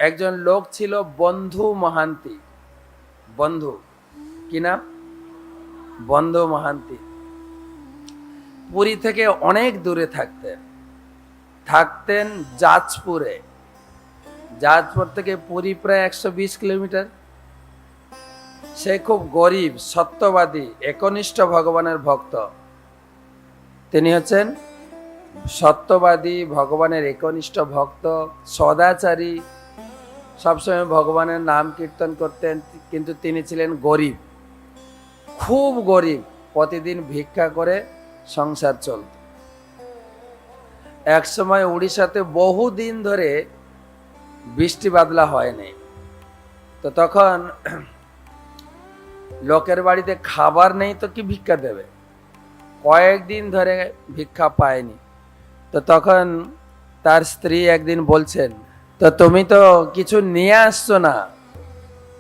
একজন লোক ছিল বন্ধু মহান্তি। বন্ধু, কি নাম? বন্ধু মহান্তি। পুরী থেকে অনেক দূরে থাকতেন। থাকতেন যাজপুরে। যাজপুর থেকে পুরী প্রায় 120 কিলোমিটার। সে খুব গরিব, সত্যবাদী, একনিষ্ঠ ভগবানের ভক্ত। তিনি হচ্ছেন সত্যবাদী, ভগবানের একনিষ্ঠ ভক্ত, সদাচারী, সবসময় ভগবানের নাম কীর্তন করতেন। কিন্তু তিনি ছিলেন গরিব, খুব গরিব। প্রতিদিন ভিক্ষা করে সংসার চলত। এক সময় উড়িষ্যাতে বহুদিন ধরে বৃষ্টি বাদলা হয়নি। তো তখন লোকের বাড়িতে খাবার নেই, তো কি ভিক্ষা দেবে? কয়েকদিন ধরে ভিক্ষা পায়নি। তো তখন তার স্ত্রী একদিন বলছেন, তো তুমি তো কিছু নিয়ে আসছো না,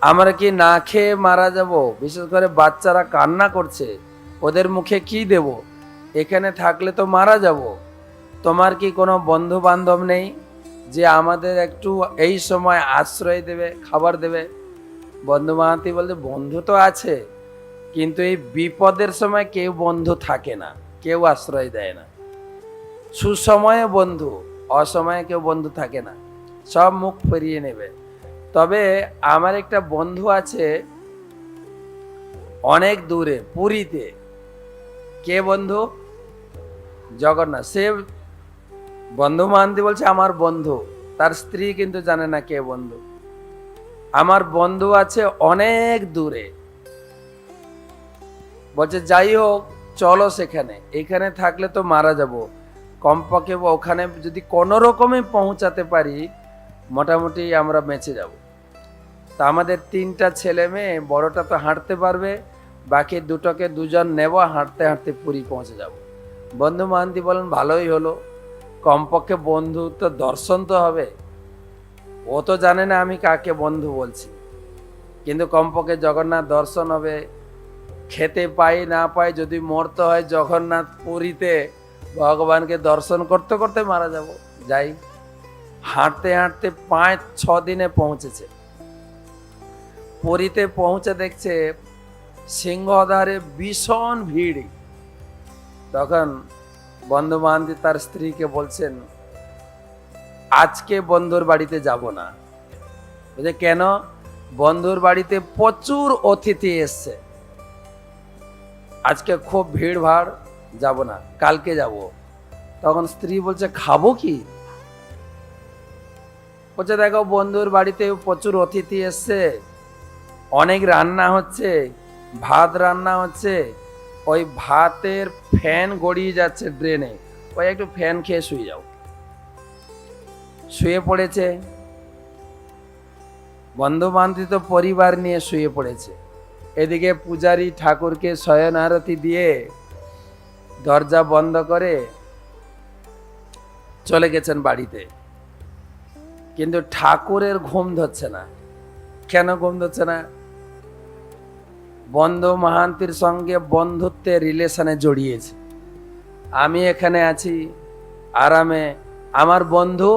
আমরা কি না খেয়ে মারা যাব? বিশেষ করে বাচ্চারা কান্না করছে, ওদের মুখে কি দেব? এখানে থাকলে তো মারা যাব। তোমার কি কোনো বন্ধু বান্ধব নেই যে আমাদের একটু এই সময় আশ্রয় দেবে, খাবার দেবে? বন্ধু মাহাতি বলতে, বন্ধু তো আছে, কিন্তু এই বিপদের সময় কেউ বন্ধু থাকে না, কেউ আশ্রয় দেয় না। সুসময়ে বন্ধু, অসময়ে কেউ বন্ধু থাকে না, সব মুখ ফিরিয়ে নেবে। তবে আমার একটা বন্ধু আছে অনেক দূরে, পুরীতে। কে বন্ধু? জগন্নাথ। সে বন্ধু মাহান্তি বলছে আমার বন্ধু, তার স্ত্রী কিন্তু জানে না কে বন্ধু। আমার বন্ধু আছে অনেক দূরে। বলছে যাই হোক, চলো সেখানে, এখানে থাকলে তো মারা যাব, কমপক্ষে ওখানে যদি কোনো রকমে পৌঁছাতে পারি, মোটামুটি আমরা বেঁচে যাব। তা আমাদের 3টা ছেলে মেয়ে, বড়টা তো হাঁটতে পারবে, বাকি দুটোকে দুজন নেব, হাঁটতে হাঁটতে পুরী পৌঁছে যাব। বন্ধু মাহান্তি বলেন ভালোই হলো, কমপক্ষে বন্ধু তো দর্শন তো হবে। ও তো জানে না আমি কাকে বন্ধু বলছি, কিন্তু কমপক্ষে জগন্নাথ দর্শন হবে। খেতে পাই না পাই, যদি মরতে হয় জগন্নাথ পুরীতে ভগবানকে দর্শন করতে করতে মারা যাব। যাই। হাঁটতে হাঁটতে 5-6 দিনে পৌঁছেছে। পুরীতে পৌঁছে দেখছে সিংহদ্বারে ভীষণ ভিড়। তখন বন্ধু মাহান্তি তার স্ত্রীকে বলছেন, আজকে বন্ধুর বাড়িতে যাব না। বুঝে কেন? বন্ধুর বাড়িতে প্রচুর অতিথি এসছে, আজকে খুব ভিড় ভাড়, যাব না, কালকে যাব। তখন স্ত্রী বলছে খাবো কি? বলছে দেখো, বন্ধুর বাড়িতে প্রচুর অতিথি এসছে, অনেক রান্না হচ্ছে, ভাত রান্না হচ্ছে, ওই ভাতের ফ্যান গড়িয়ে যাচ্ছে ড্রেনে, ওই একটু ফ্যান খেয়ে শুয়ে যাও। শুয়ে পড়েছে। বন্ধু বান্ধব তো পরিবার নিয়ে শুয়ে পড়েছে। এদিকে পূজারী ঠাকুরকে শয়ন আরতি দিয়ে দরজা বন্ধ করে চলে গেছেন বাড়িতে। কিন্তু ঠাকুরের ঘুম ধরছে না। কেন ঘুম ধরছে না? বন্ধু মাহান্তির সঙ্গে বন্ধুত্বের রিলেশনে জড়িয়েছে। আমি এখানে আছি আরামে, আমার বন্ধু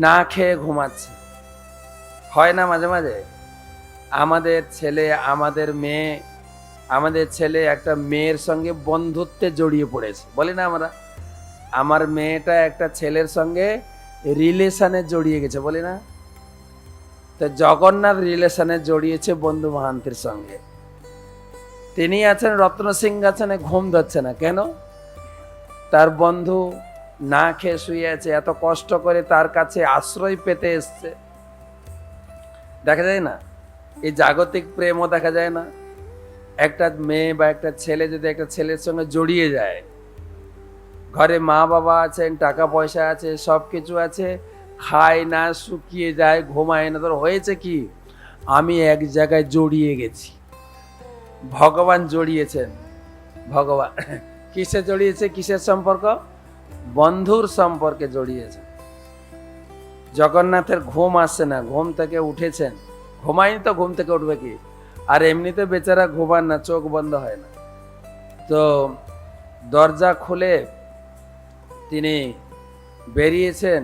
না খেয়ে ঘুমাচ্ছে। হয় না মাঝে মাঝে? আমাদের ছেলে, আমাদের ছেলে একটা মেয়ের সঙ্গে বন্ধুত্বে জড়িয়ে পড়েছে, বলি না আমরা? আমার মেয়েটা একটা ছেলের সঙ্গে রিলেশনে জড়িয়ে গেছে, বলি না? তো জগন্নাথ রিলেশনে জড়িয়েছে বন্ধু মাহান্তির সঙ্গে। তিনি আছেন রত্ন সিংহাসনে, ঘুম ধরছে না। কেন? তার বন্ধু না খেয়ে শুয়ে আছে, এত কষ্ট করে তার কাছে আশ্রয় পেতে এসছে। দেখা যায় না? এই জাগতিক প্রেমও দেখা যায় না? একটা মেয়ে বা একটা ছেলে যদি একটা ছেলের সঙ্গে জড়িয়ে যায়, ঘরে মা বাবা আছেন, টাকা পয়সা আছে, সব কিছু আছে, খায় না, শুকিয়ে যায়, ঘুমায় না, তোর হয়েছে কি? আমি এক জায়গায় জড়িয়ে গেছি। ভগবান জড়িয়েছেন। ভগবান কিসে জড়িয়েছে? কিসের সম্পর্ক? বন্ধুর সম্পর্কে জড়িয়েছে। জগন্নাথের ঘুম আসছে না, ঘুম থেকে উঠেছেন। ঘুমায়নি তো ঘুম থেকে উঠবে কি? আর এমনিতে বেচারা ঘুমান না, চোখ বন্ধ হয় না। তো দরজা খুলে তিনি বেরিয়েছেন,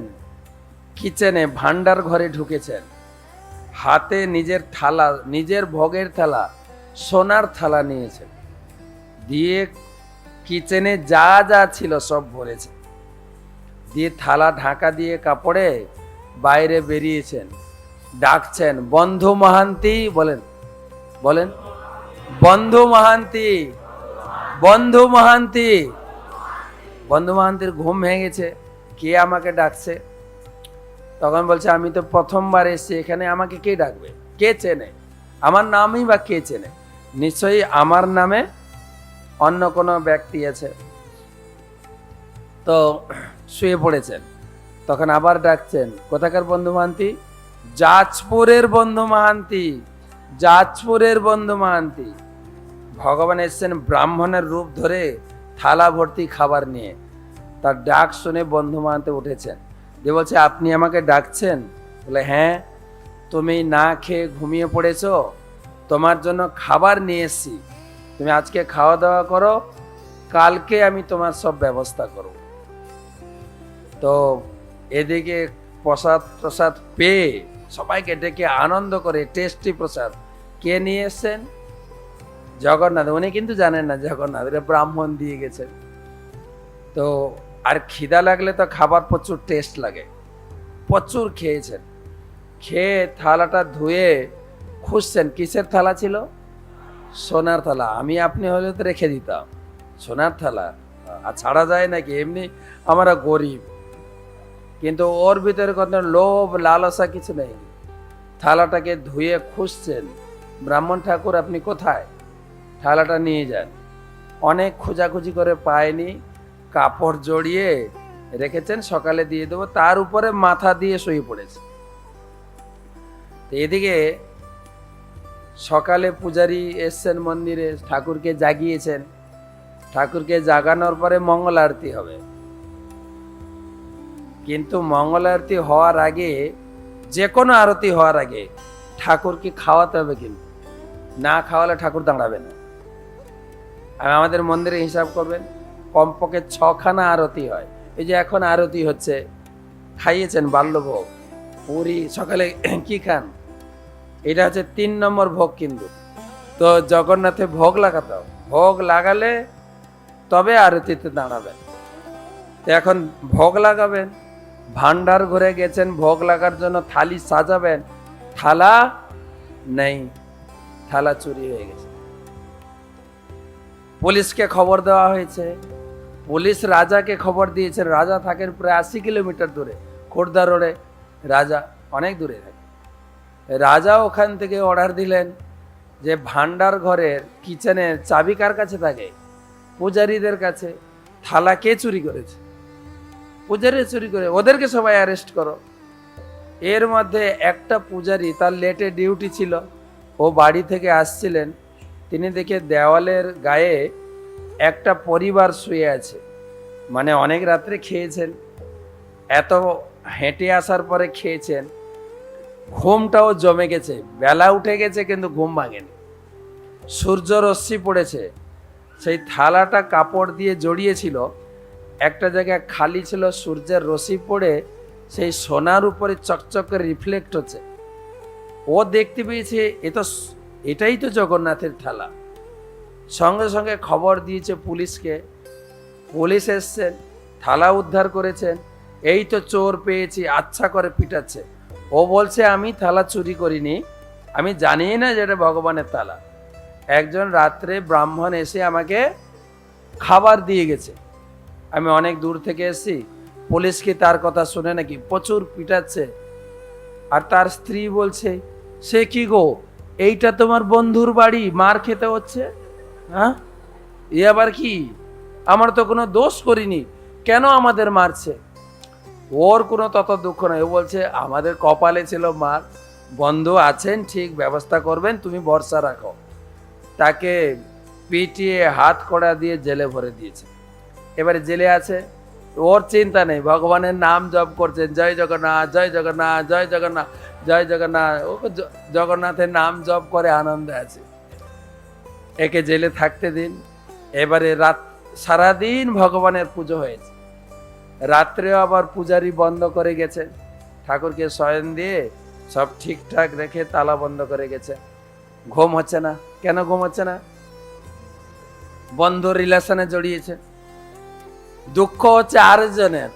কিচেনে ভান্ডার ঘরে ঢুকেছেন, হাতে নিজের থালা, নিজের ভোগের থালা, সোনার থালা নিয়েছেন, দিয়ে কিচেনে যা যা ছিল সব ভরেছেন, দিয়ে থালা ঢাকা দিয়ে কাপড়ে বাইরে বেরিয়েছেন, ডাকছেন বন্ধু মহান্তি, বলেন বলেন বন্ধু মহান্তি, বন্ধু মহান্তি। বন্ধু মহান্তির ঘুম ভেঙে গেছে, কে আমাকে ডাকছে? তখন বলছে আমি তো প্রথমবার এসেছি এখানে, আমাকে কে ডাকবে? কে চেনে? আমার নামই বা কে চেনে? নিশ্চয়ই আমার নামে অন্য কোনো ব্যক্তি আছে। তো শুয়ে পড়েছেন, তখন আবার ডাকছেন, কোথাকার বন্ধু মহান্তি? যাজপুরের বন্ধু মহান্তি, যাজপুরের বন্ধু মহান্তি। ভগবান এসছেন ব্রাহ্মণের রূপ ধরে থালা ভর্তি খাবার নিয়ে। তার ডাক শুনে বন্ধু মহান্তি উঠেছেন, যে বলছে আপনি আমাকে ডাকছেন? বলে হ্যাঁ, তুমি না খেয়ে ঘুমিয়ে পড়েছো, তোমার জন্য খাবার নিয়ে এসছি, তুমি আজকে খাওয়া দাওয়া করো, কালকে আমি তোমার সব ব্যবস্থা করব। তো এদিকে প্রসাদ প্রসাদ পেয়ে সবাইকে ডেকে আনন্দ করে টেস্টি প্রসাদ কে নিয়ে এসছেন? জগন্নাথ। উনি কিন্তু জানেন না জগন্নাথ, এটা ব্রাহ্মণ দিয়ে গেছে। তো আর খিদা লাগলে তো খাবার প্রচুর টেস্ট লাগে, প্রচুর খেয়েছেন। খেয়ে থালাটা ধুয়ে খুঁজছেন, কিসের থালা ছিল? সোনার থালা। আমি আপনি হলে তো রেখে দিতাম, সোনার থালা আর ছাড়া যায় নাকি? এমনি আমরা গরিব, কিন্তু ওর ভিতরে কত লোভ লালসা কিছু নেই। থালাটাকে ধুয়ে খুঁজছেন, ব্রাহ্মণ ঠাকুর আপনি কোথায়? থালাটা নিয়ে যান। অনেক খোঁজাখুঁজি করে পায়নি, কাপড় জড়িয়ে রেখেছেন, সকালে দিয়ে দেবো, তার উপরে মাথা দিয়ে শুয়ে পড়েছে। এদিকে সকালে পূজারী এসছেন মন্দিরে, ঠাকুরকে জাগিয়েছেন। ঠাকুরকে জাগানোর পরে মঙ্গল আরতি হবে, কিন্তু মঙ্গল আরতি হওয়ার আগে, যে কোনো আরতি হওয়ার আগে ঠাকুরকে খাওয়াতে হবে, কিন্তু না খাওয়ালে ঠাকুর দাঁড়াবে না। আর আমাদের মন্দিরে হিসাব করবেন, কমপক্ষে 6খানা আরতি হয়। এই যে এখন আরতি হচ্ছে, খাইয়েছেন বাল্যভোগ, পুরি, সকালে কি খান? এটা হচ্ছে 3 নম্বর ভোগ। কিন্তু তো জগন্নাথে ভোগ লাগাতে হবে, ভোগ লাগালে তবে আরতিতে দাঁড়াবেন। তো এখন ভোগ লাগাবেন, ভান্ডার ঘরে গেছেন ভোগ লাগার জন্য, থালি সাজাবেন, থালা নেই, থালা চুরি হয়ে গেছে। পুলিশকে খবর দেওয়া হয়েছে, পুলিশ রাজাকে খবর দিয়েছেন। রাজা থাকেন প্রায় 80 কিলোমিটার দূরে, খোর্ধা রোডে রাজা, অনেক দূরে থাকে। রাজা ওখান থেকে অর্ডার দিলেন যে ভান্ডার ঘরের কিচেনের চাবি কার কাছে থাকে? পূজারীদের কাছে। থালা কে চুরি করেছে? পূজারী চুরি করে, ওদেরকে সবাই অ্যারেস্ট করো। এর মধ্যে একটা পূজারী, তার লেটে ডিউটি ছিল, ও বাড়ি থেকে আসছিলেন, তিনি দেখে দেওয়ালের গায়ে একটা পরিবার শুয়ে আছে, মানে অনেক রাত্রে খেয়েছেন, এত হেঁটে আসার পরে খেয়েছেন, ঘুমটাও জমে গেছে, বেলা উঠে গেছে কিন্তু ঘুম ভাঙেনি, সূর্য রশ্মি পড়েছে, সেই থালাটা কাপড় দিয়ে জড়িয়েছিল, একটা জায়গায় খালি ছিল, সূর্যের রশ্মি পড়ে সেই সোনার উপরে চকচক করে রিফ্লেক্ট হচ্ছে। ও দেখতে পেয়েছে এটাই তো জগন্নাথের থালা। সঙ্গে সঙ্গে খবর দিয়েছে পুলিশকে, পুলিশ এসছেন, থালা উদ্ধার করেছেন। এই তো চোর পেয়েছি, আচ্ছা করে পিটাচ্ছে। ও বলছে আমি থালা চুরি করিনি, আমি জানি না যে এটা ভগবানের থালা। একজন রাত্রে ব্রাহ্মণ এসে আমাকে খাবার দিয়ে গেছে, আমি অনেক দূর থেকে এসেছি। পুলিশ কি তার কথা শুনে নাকি? প্রচুর পিটাচ্ছে। আর তার স্ত্রী বলছে, সে কি গো, এইটা তোমার বন্ধুর বাড়ি, মার খেতে হচ্ছে? হ্যাঁ, এ আবার কি? আমার তো কোনো দোষ করিনি, কেন আমাদের মারছে? ওর কোনো তত দুঃখ নাই। ও বলছে আমাদের কপালে ছিল মার, বন্ধু আছেন, ঠিক ব্যবস্থা করবেন, তুমি ভরসা রাখো। তাকে পিটিয়ে হাত কড়া দিয়ে জেলে ভরে দিয়েছে। এবারে জেলে আছে, ওর চিন্তা নেই, ভগবানের নাম জপ করছেন, জয় জগন্নাথ, জয় জগন্নাথ, জয় জগন্নাথ, জয় জগন্নাথ। ও জগন্নাথের নাম জপ করে আনন্দে আছে। একে জেলে থাকতে দিন। এবারে রাত সারাদিন ভগবানের পুজো হয়েছে, রাত্রেও আবার পূজারি বন্ধ করে গেছে, ঠাকুরকে শয়ন দিয়ে সব ঠিকঠাক রেখে তালা বন্ধ করে গেছে। ঘুম হচ্ছে না। কেন ঘুম হচ্ছে না? বন্ধু রিলেশনে জড়িয়েছে। দুঃখ হচ্ছে আরেকজনের,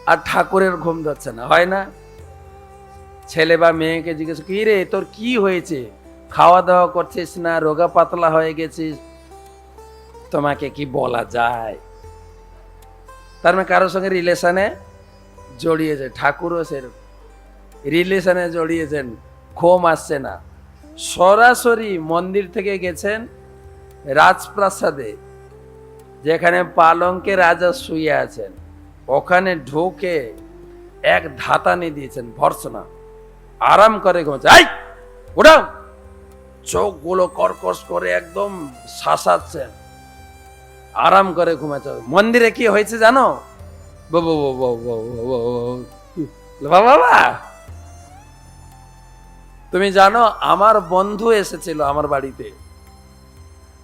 আর ঠাকুরের ঘুম ধরছে না। হয় না? ছেলে বা মেয়েকে জিজ্ঞেস, কি রে তোর কি হয়েছে, খাওয়া দাওয়া করছিস না, রোগা পাতলা হয়ে গেছিস? তোমাকে কি বলা যায়? তার মানে কারোর সঙ্গে রিলেশনে জড়িয়েছে। ঠাকুরও সেরকম রিলেশনে জড়িয়েছেন, ঘুম আসছে না। সরাসরি মন্দির থেকে গেছেন রাজপ্রাসাদে, যেখানে পালঙ্কে রাজা শুয়ে আছেন, ওখানে ঢুকে এক ধাতানি দিয়েছেন, ভর্সনা। আরাম করে ঘুমাচ্ছে। এই ওঠাও! চোখগুলো কর্কশ করে একদম শাসাচ্ছেন, আরাম করে ঘুমাচ্ছে। মন্দিরে কি হয়েছে জানো? বাবা, তুমি জানো আমার বন্ধু এসেছিল আমার বাড়িতে,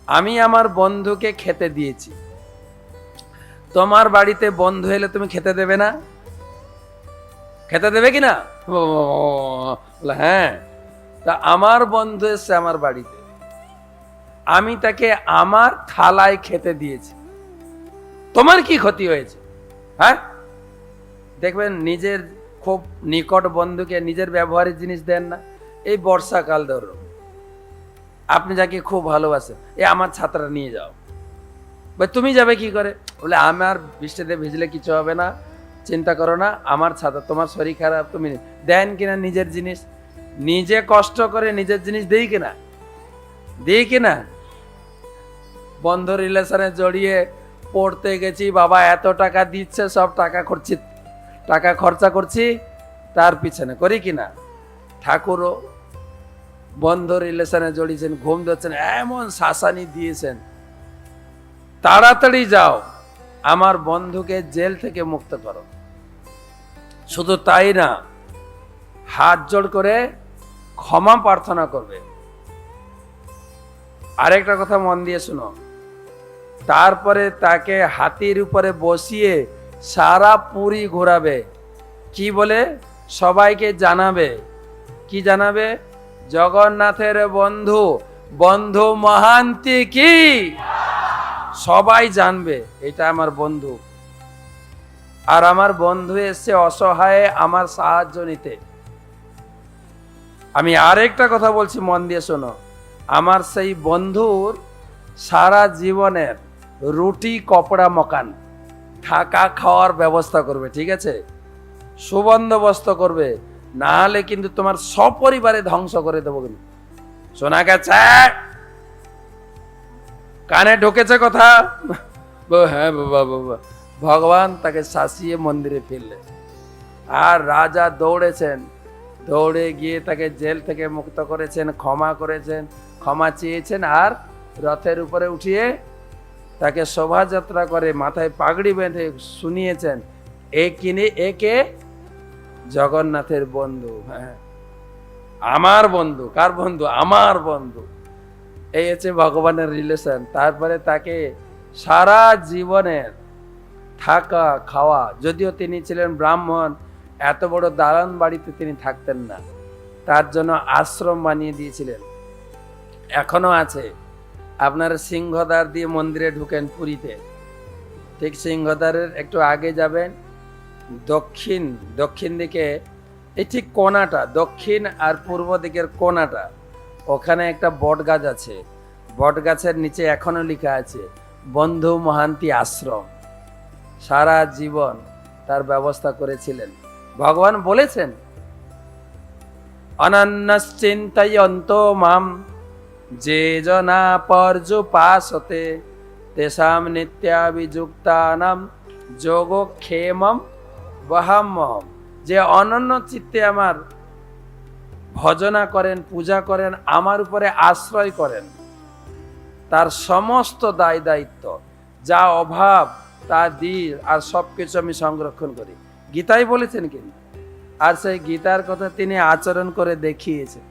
আমি আমার বন্ধুকে খেতে দিয়েছি। তোমার বাড়িতে বন্ধু এলে তুমি খেতে দেবে না? খেতে দেবে কিনা? হ্যাঁ। তা আমার বন্ধু এসছে আমার বাড়িতে, আমি তাকে আমার থালায় খেতে দিয়েছি, তোমার কি ক্ষতি হয়েছে? হ্যাঁ, দেখবেন নিজের খুব নিকট বন্ধুকে নিজের ব্যবহারের জিনিস দেন না। এই বর্ষাকাল ধরো, আপনি যাকে খুব ভালোবাসেন, এ আমার ছাতাটা নিয়ে যাও। তুমি যাবে কি করে? বলে আমার বৃষ্টিতে ভিজলে কিছু হবে না, চিন্তা করো না, আমার ছাতা, তোমার শরীর খারাপ। তুমি দেন কিনা নিজের জিনিস? নিজে কষ্ট করে নিজের জিনিস দেই কিনা? দিই কিনা? বন্ধ রিলেশনে জড়িয়ে পড়তে গেছি, বাবা এত টাকা দিচ্ছে, সব টাকা খরচা করছি তার পিছনে, করি কিনা? ঠাকুরও বন্ধ রিলেশনে জড়িয়েছেন, ঘুম ধরছেন, এমন শাসানি দিয়েছেন, তাড়াতাড়ি যাও আমার বন্ধুকে জেল থেকে মুক্ত করো। শুধু তাই না, হাত জোড় করে ক্ষমা প্রার্থনা করবে। আরেকটা কথা মন দিয়ে শুনো, তারপরে তাকে হাতির উপরে বসিয়ে সারা পুরী ঘোরাবে। কি বলে? সবাইকে জানাবে। কি জানাবে? জগন্নাথের বন্ধু, বন্ধু মহান্তি কি? সবাই জানবে এটা আমার বন্ধু, আর আমার বন্ধু এসছে অসহায়ে আমার সাহায্য নিতে। আমি আরেকটা কথা বলছি, মন দিয়ে শোনো, আমার সেই বন্ধুর সারা জীবনের রুটি কপড়া মকান থাকা খাওয়ার ব্যবস্থা করবে, ঠিক আছে? সুবন্দোবস্ত করবে, না হলে কিন্তু তোমার সপরিবারে ধ্বংস করে দেবো। কিন্তু শোনা গেছে? কানে ঢুকেছে কথা? হ্যাঁ বাবা। ভগবান তাকে শাসিয়ে মন্দিরে ফিরলেন, আর রাজা দৌড়ে গিয়ে তাকে জেল থেকে মুক্ত করেছেন, ক্ষমা করেছেন, ক্ষমা চেয়েছেন, আর রথের উপরে উঠিয়ে তাকে শোভাযাত্রা করে মাথায় পাগড়ি বেঁধে শুনিয়েছেন, একে জগন্নাথের বন্ধু। হ্যাঁ, আমার বন্ধু। কার বন্ধু? আমার বন্ধু। এই হচ্ছে ভগবানের রিলেশন। তারপরে তাকে সারা জীবনের থাকা খাওয়া, যদিও তিনি ছিলেন ব্রাহ্মণ, এত বড় দালান বাড়িতে তিনি থাকতেন না, তার জন্য আশ্রম বানিয়ে দিয়েছিলেন। এখনো আছে। আপনারা সিংহদ্বার দিয়ে মন্দিরে ঢুকেন পুরীতে, ঠিক সিংহদ্বারের একটু আগে যাবেন, দক্ষিণ দিকে, এই ঠিক কোণাটা, দক্ষিণ আর পূর্ব দিকের কোণাটা, ওখানে একটা বট গাছ আছে। বট গাছের নিচে এখনো লেখা আছে বন্ধু মহান্তি আশ্রম। সারা জীবন তার ব্যবস্থা করেছিলেন। ভগবান বলেছেন, অনন্যশ্চিন্তয়ন্ত মাম যে জনা পর্যুপাসতে তেষাম নিত্যাভিযুক্তানাম যোগক্ষেমম বহাম্যহম। যে অনন্য চিত্তে আমার ভজনা করেন, পূজা করেন, আমার উপরে আশ্রয় করেন, তার সমস্ত দায় দায়িত্ব, যা অভাব তা দিই, আর সবকিছু আমি সংরক্ষণ করি। গীতাই বলেছেন কিন্তু, আর সেই গীতার কথা তিনি আচরণ করে দেখিয়েছেন।